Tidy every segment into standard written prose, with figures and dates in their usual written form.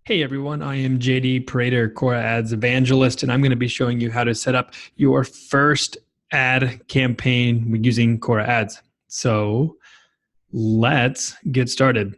Hey everyone, I am JD Prater, Quora Ads Evangelist, and I'm going to be showing you how to set up your first ad campaign using Quora Ads. So let's get started.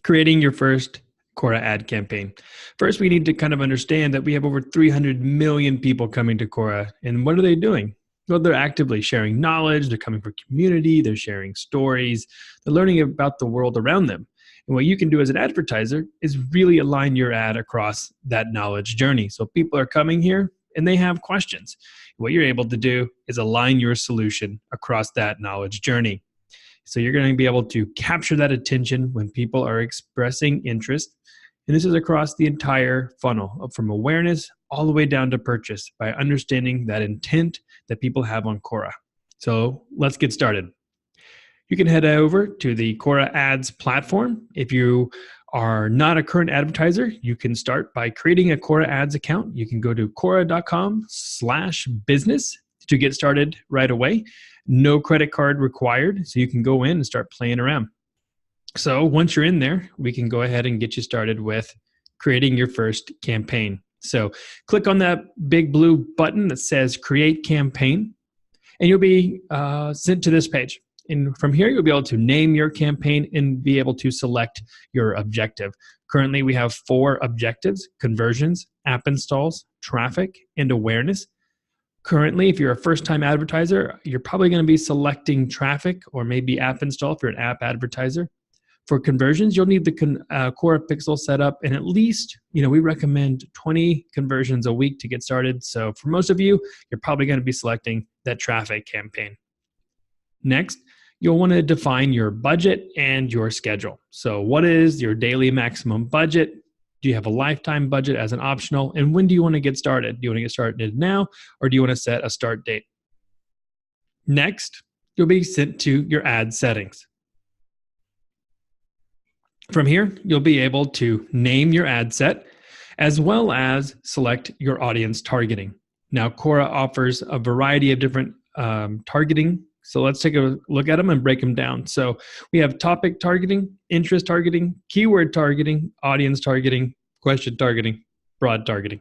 Creating your first Quora ad campaign. First, we need to kind of understand that we have over 300 million people coming to Quora, and what are they doing? Well, they're actively sharing knowledge, they're coming from community, they're sharing stories, they're learning about the world around them. And what you can do as an advertiser is really align your ad across that knowledge journey. So people are coming here and they have questions. What you're able to do is align your solution across that knowledge journey. So you're going to be able to capture that attention when people are expressing interest. And this is across the entire funnel, from awareness all the way down to purchase, by understanding that intent that people have on Quora. So let's get started. You can head over to the Quora Ads platform. If you are not a current advertiser, you can start by creating a Quora Ads account. You can go to Quora.com/business to get started right away. No credit card required, so you can go in and start playing around. So once you're in there, we can go ahead and get you started with creating your first campaign. So click on that big blue button that says Create Campaign, and you'll be sent to this page. And from here, you'll be able to name your campaign and be able to select your objective. Currently, we have 4 objectives: conversions, app installs, traffic, and awareness. Currently, if you're a first-time advertiser, you're probably going to be selecting traffic or maybe app install if you're an app advertiser. For conversions, you'll need the Quora Pixel set up, and at least, we recommend 20 conversions a week to get started. So for most of you, you're probably going to be selecting that traffic campaign. Next, you'll want to define your budget and your schedule. So what is your daily maximum budget? Do you have a lifetime budget as an optional? And when do you want to get started? Do you want to get started now, or do you want to set a start date? Next, you'll be sent to your ad settings. From here, you'll be able to name your ad set as well as select your audience targeting. Now, Quora offers a variety of different targeting. So let's take a look at them and break them down. So we have topic targeting, interest targeting, keyword targeting, audience targeting, question targeting, broad targeting.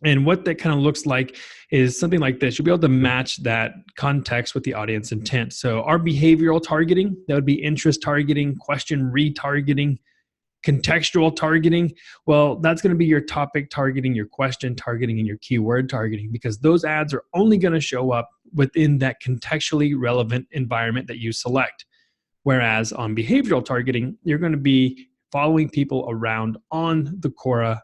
And what that kind of looks like is something like this. You'll be able to match that context with the audience intent. So our behavioral targeting, that would be interest targeting, question retargeting, contextual targeting. Well, that's going to be your topic targeting, your question targeting, and your keyword targeting, because those ads are only going to show up within that contextually relevant environment that you select. Whereas on behavioral targeting, you're going to be following people around on the Quora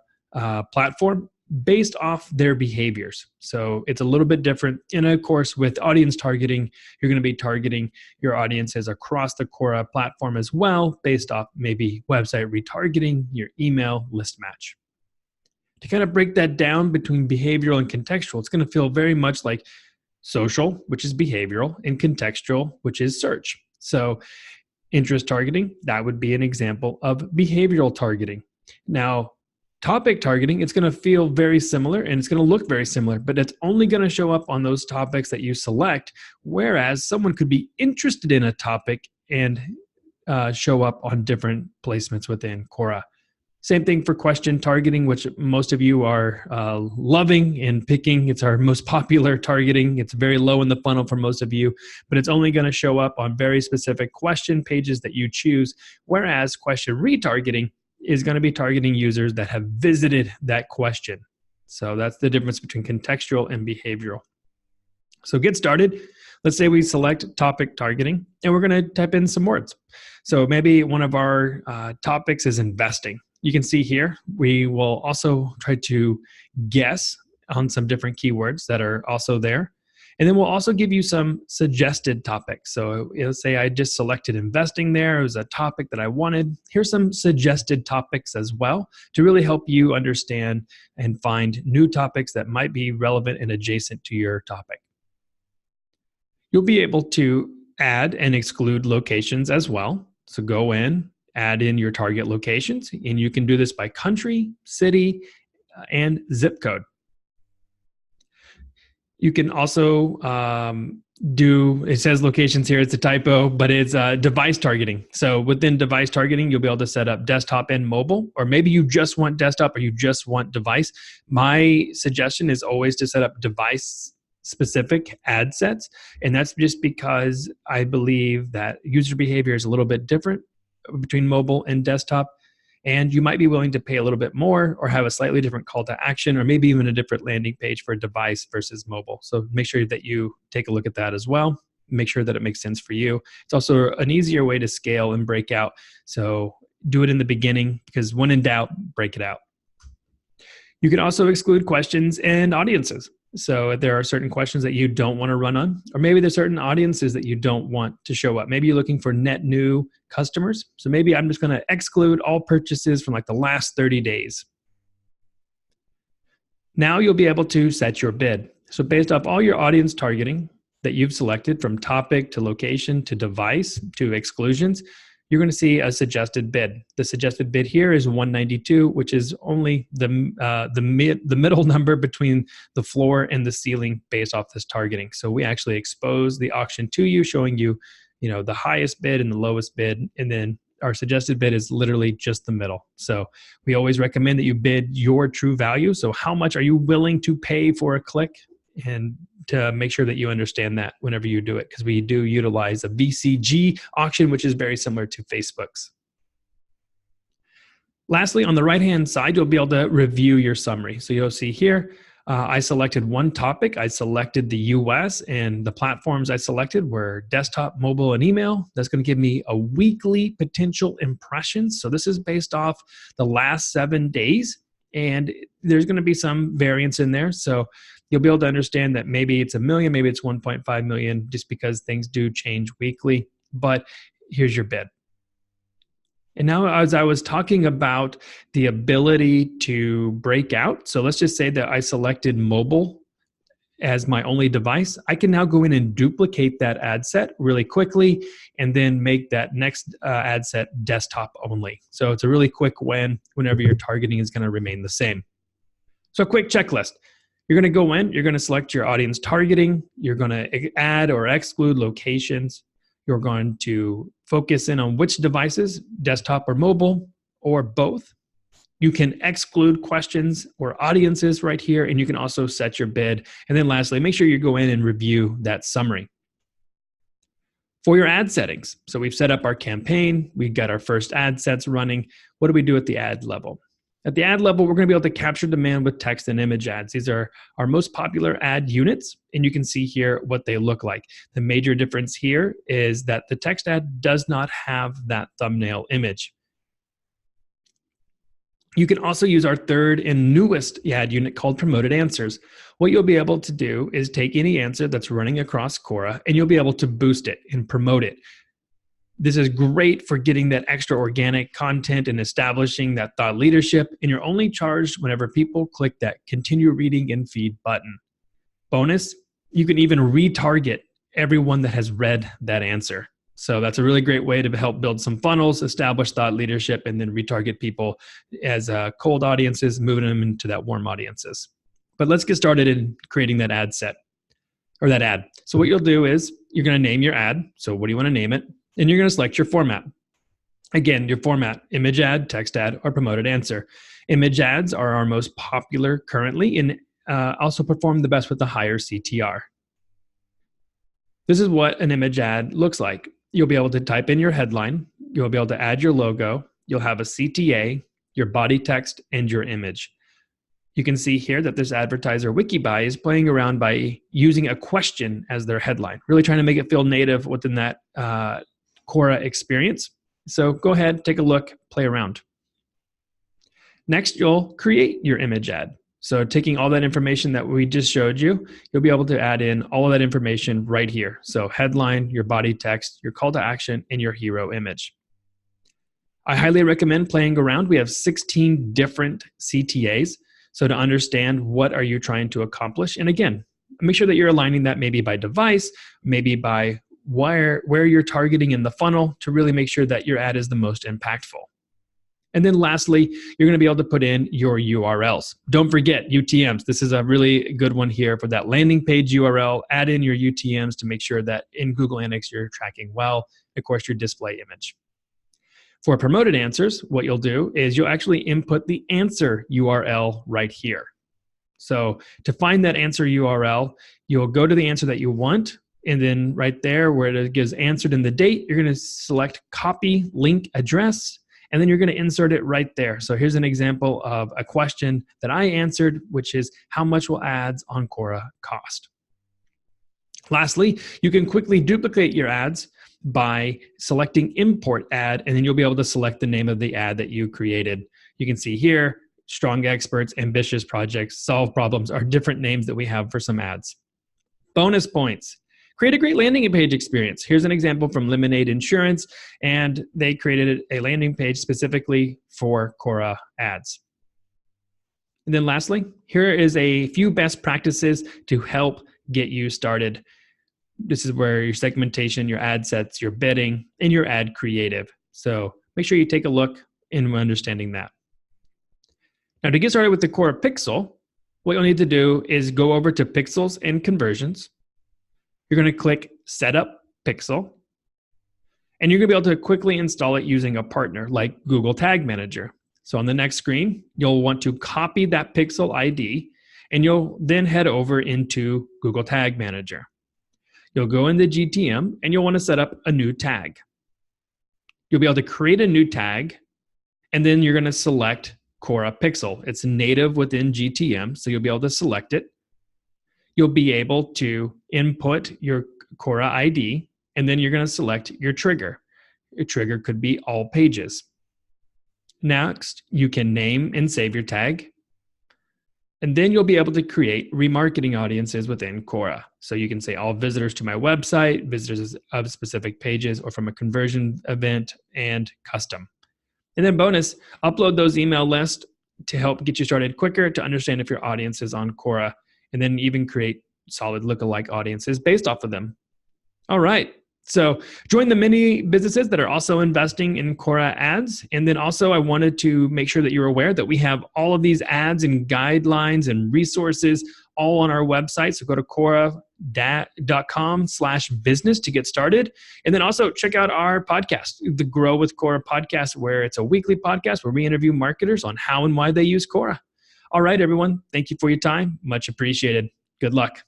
platform based off their behaviors. So it's a little bit different. And of course, with audience targeting, you're going to be targeting your audiences across the Quora platform as well, based off maybe website retargeting, your email list match. To kind of break that down between behavioral and contextual, it's going to feel very much like social, which is behavioral, and contextual, which is search. So interest targeting, that would be an example of behavioral targeting. Now, topic targeting, it's going to feel very similar and it's going to look very similar, but it's only going to show up on those topics that you select, whereas someone could be interested in a topic and show up on different placements within Quora. Same thing for question targeting, which most of you are loving and picking. It's our most popular targeting. It's very low in the funnel for most of you, but it's only going to show up on very specific question pages that you choose, whereas question retargeting is going to be targeting users that have visited that question. So that's the difference between contextual and behavioral. So get started. Let's say we select topic targeting, and we're going to type in some words. So maybe one of our topics is investing. You can see here, we will also try to guess on some different keywords that are also there. And then we'll also give you some suggested topics. So let's say I just selected investing there. It was a topic that I wanted. Here's some suggested topics as well to really help you understand and find new topics that might be relevant and adjacent to your topic. You'll be able to add and exclude locations as well. So go in, add in your target locations, and you can do this by country, city, and zip code. You can also it says locations here, it's a typo, but it's device targeting. So within device targeting, you'll be able to set up desktop and mobile, or maybe you just want desktop or you just want device. My suggestion is always to set up device specific ad sets. And that's just because I believe that user behavior is a little bit different between mobile and desktop. And you might be willing to pay a little bit more or have a slightly different call to action, or maybe even a different landing page for device versus mobile. So make sure that you take a look at that as well. Make sure that it makes sense for you. It's also an easier way to scale and break out. So do it in the beginning, because when in doubt, break it out. You can also exclude questions and audiences. So if there are certain questions that you don't want to run on, or maybe there's certain audiences that you don't want to show up. Maybe you're looking for net new customers. So maybe I'm just going to exclude all purchases from like the last 30 days. Now you'll be able to set your bid. So based off all your audience targeting that you've selected, from topic to location to device to exclusions, you're going to see a suggested bid. The suggested bid here is 192, which is only the middle number between the floor and the ceiling based off this targeting. So we actually expose the auction to you, showing you, the highest bid and the lowest bid, and then our suggested bid is literally just the middle. So we always recommend that you bid your true value. So how much are you willing to pay for a click? And to make sure that you understand that whenever you do it, because we do utilize a VCG auction, which is very similar to Facebook's. Lastly, on the right-hand side, you'll be able to review your summary. So you'll see here, I selected one topic. I selected the US, and the platforms I selected were desktop, mobile, and email. That's going to give me a weekly potential impressions. So this is based off the last 7 days, and there's going to be some variance in there. So you'll be able to understand that maybe it's 1 million, maybe it's 1.5 million, just because things do change weekly. But here's your bid. And now, as I was talking about the ability to break out, so let's just say that I selected mobile as my only device. I can now go in and duplicate that ad set really quickly and then make that next ad set desktop only. So it's a really quick win whenever your targeting is going to remain the same. So a quick checklist. You're going to go in, you're going to select your audience targeting, you're going to add or exclude locations, you're going to focus in on which devices, desktop or mobile, or both. You can exclude questions or audiences right here, and you can also set your bid. And then lastly, make sure you go in and review that summary. For your ad settings, so we've set up our campaign, we've got our first ad sets running. What do we do at the ad level? At the ad level, we're going to be able to capture demand with text and image ads. These are our most popular ad units, and you can see here what they look like. The major difference here is that the text ad does not have that thumbnail image. You can also use our third and newest ad unit called Promoted Answers. What you'll be able to do is take any answer that's running across Quora, and you'll be able to boost it and promote it. This is great for getting that extra organic content and establishing that thought leadership, and you're only charged whenever people click that continue reading and feed button. Bonus, you can even retarget everyone that has read that answer. So that's a really great way to help build some funnels, establish thought leadership, and then retarget people as cold audiences, moving them into that warm audiences. But let's get started in creating that ad set, or that ad. So what you'll do is you're going to name your ad. So what do you want to name it? And you're going to select your format. Again, your format, image ad, text ad, or promoted answer. Image ads are our most popular currently, and also perform the best with the higher CTR. This is what an image ad looks like. You'll be able to type in your headline. You'll be able to add your logo. You'll have a CTA, your body text, and your image. You can see here that this advertiser WikiBuy is playing around by using a question as their headline, really trying to make it feel native within that Quora experience. So go ahead, take a look, play around. Next, you'll create your image ad. So taking all that information that we just showed you, you'll be able to add in all of that information right here. So headline, your body text, your call to action, and your hero image. I highly recommend playing around. We have 16 different CTAs. So to understand what are you trying to accomplish. And again, make sure that you're aligning that maybe by device, maybe by where you're targeting in the funnel, to really make sure that your ad is the most impactful. And then lastly, you're going to be able to put in your URLs. Don't forget UTMs. This is a really good one here for that landing page URL. Add in your UTMs to make sure that in Google Analytics you're tracking well, of course, your display image. For promoted answers, what you'll do is you'll actually input the answer URL right here. So to find that answer URL, you'll go to the answer that you want, and then right there where it gives answered in the date, you're going to select copy link address, and then you're going to insert it right there. So here's an example of a question that I answered, which is how much will ads on Quora cost? Lastly, you can quickly duplicate your ads by selecting import ad, and then you'll be able to select the name of the ad that you created. You can see here, strong experts, ambitious projects, solve problems are different names that we have for some ads. Bonus points. Create a great landing page experience. Here's an example from Lemonade Insurance, and they created a landing page specifically for Quora ads. And then lastly, here is a few best practices to help get you started. This is where your segmentation, your ad sets, your bidding, and your ad creative. So make sure you take a look in understanding that. Now to get started with the Quora Pixel, what you'll need to do is go over to Pixels and Conversions. You're going to click Setup Pixel, and you're going to be able to quickly install it using a partner like Google Tag Manager. So on the next screen, you'll want to copy that Pixel ID, and you'll then head over into Google Tag Manager. You'll go into GTM, and you'll want to set up a new tag. You'll be able to create a new tag, and then you're going to select Quora Pixel. It's native within GTM, so you'll be able to select it. You'll be able to input your Quora ID, and then you're going to select your trigger. Your trigger could be all pages. Next, you can name and save your tag. And then you'll be able to create remarketing audiences within Quora. So you can say all visitors to my website, visitors of specific pages, or from a conversion event, and custom. And then bonus, upload those email lists to help get you started quicker to understand if your audience is on Quora, and then even create solid lookalike audiences based off of them. All right. So join the many businesses that are also investing in Quora ads. And then also I wanted to make sure that you're aware that we have all of these ads and guidelines and resources all on our website. So go to Quora.com/business to get started. And then also check out our podcast, the Grow with Quora podcast, where it's a weekly podcast where we interview marketers on how and why they use Quora. All right, everyone. Thank you for your time. Much appreciated. Good luck.